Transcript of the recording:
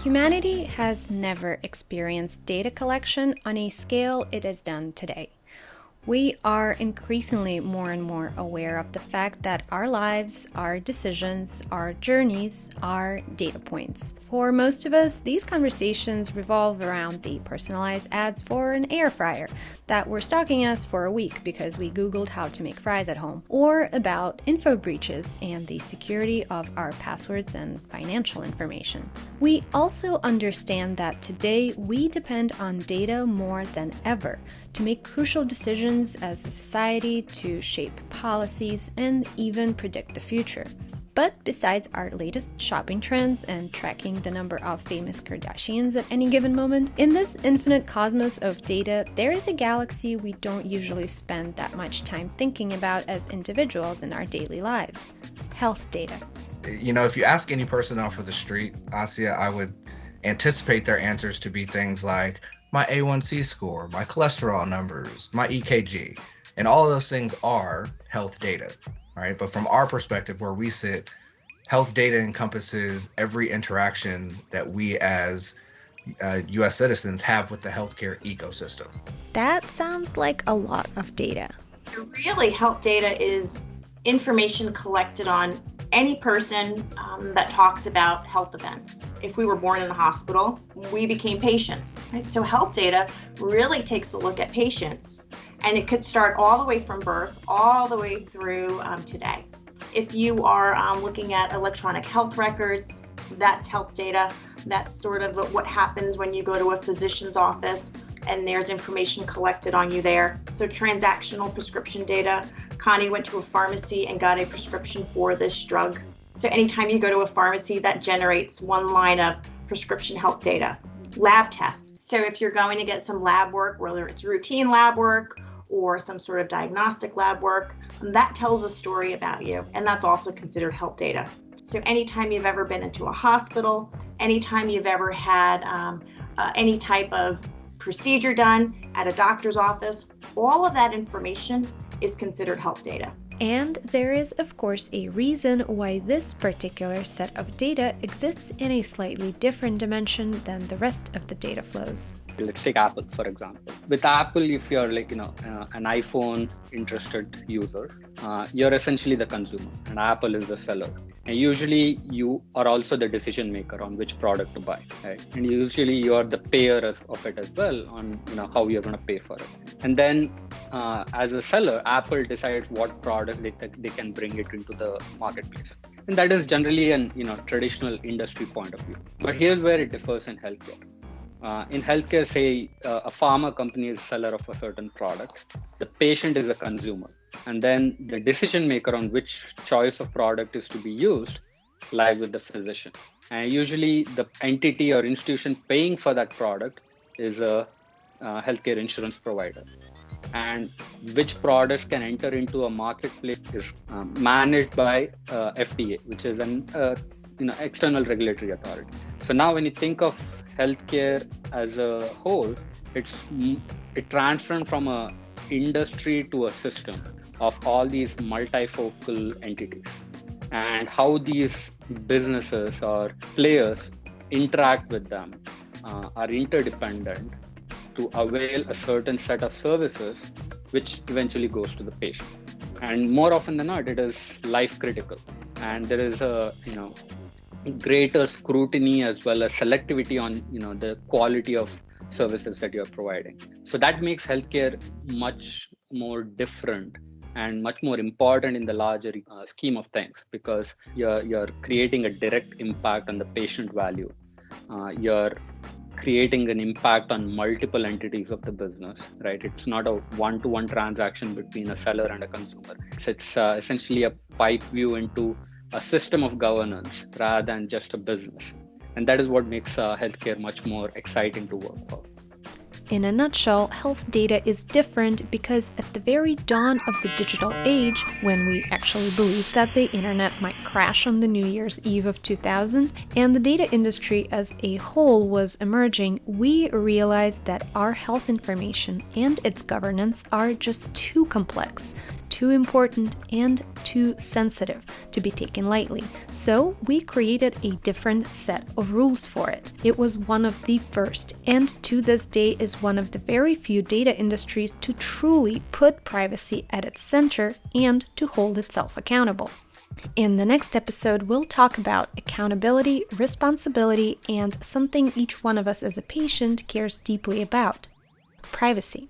Humanity has never experienced data collection on a scale it has done today. We are increasingly more and more aware of the fact that our lives, our decisions, our journeys are data points. For most of us, these conversations revolve around the personalized ads for an air fryer that were stalking us for a week because we Googled how to make fries at home, or about info breaches and the security of our passwords and financial information. We also understand that today we depend on data more than ever to make crucial decisions as a society, to shape policies, and even predict the future. But besides our latest shopping trends and tracking the number of famous Kardashians at any given moment, in this infinite cosmos of data, there is a galaxy we don't usually spend that much time thinking about as individuals in our daily lives: health data. You know, if you ask any person off of the street, Asia, I would anticipate their answers to be things like my A1C score, my cholesterol numbers, my EKG, and all of those things are health data, right? But from our perspective, where we sit, health data encompasses every interaction that we as US citizens have with the healthcare ecosystem. That sounds like a lot of data. Really, health data is information collected on any person that talks about health events. If we were born in the hospital, we became patients, right? So health data really takes a look at patients, and it could start all the way from birth, all the way through today. If you are looking at electronic health records, that's health data. That's sort of what happens when you go to a physician's office and there's information collected on you there. So transactional prescription data. Connie went to a pharmacy and got a prescription for this drug. So anytime you go to a pharmacy, that generates one line of prescription health data. Lab tests. So if you're going to get some lab work, whether it's routine lab work or some sort of diagnostic lab work, that tells a story about you, and that's also considered health data. So anytime you've ever been into a hospital, anytime you've ever had any type of procedure done at a doctor's office, all of that information is considered health data. And there is, of course, a reason why this particular set of data exists in a slightly different dimension than the rest of the data flows. Let's take Apple, for example. With Apple, if you're an iPhone interested user, you're essentially the consumer and Apple is the seller. And usually you are also the decision maker on which product to buy, right? And usually you are the payer of it as well on how you're going to pay for it. And then as a seller, Apple decides what products they can bring it into the marketplace. And that is generally an traditional industry point of view. But here's where it differs in healthcare. In healthcare, say a pharma company is seller of a certain product, the patient is a consumer, and then the decision maker on which choice of product is to be used lies with the physician. And usually the entity or institution paying for that product is a healthcare insurance provider. And which products can enter into a marketplace is managed by FDA, which is an external regulatory authority. So now when you think of healthcare as a whole, it transformed from a industry to a system of all these multifocal entities, and how these businesses or players interact with them are interdependent to avail a certain set of services, which eventually goes to the patient. And more often than not, it is life critical, and there is a greater scrutiny as well as selectivity on the quality of services that you're providing. So that makes healthcare much more different and much more important in the larger scheme of things, because you're creating a direct impact on the patient value. You're creating an impact on multiple entities of the business, right? It's not a one-to-one transaction between a seller and a consumer. It's essentially a pipe view into a system of governance rather than just a business. And that is what makes healthcare much more exciting to work for. In a nutshell, health data is different because at the very dawn of the digital age, when we actually believed that the internet might crash on the New Year's Eve of 2000, and the data industry as a whole was emerging, we realized that our health information and its governance are just too complex, too important, and too sensitive to to be taken lightly. So we created a different set of rules for it. It was one of the first, and to this day is one of the very few data industries to truly put privacy at its center and to hold itself accountable. In the next episode, we'll talk about accountability, responsibility, and something each one of us as a patient cares deeply about: privacy.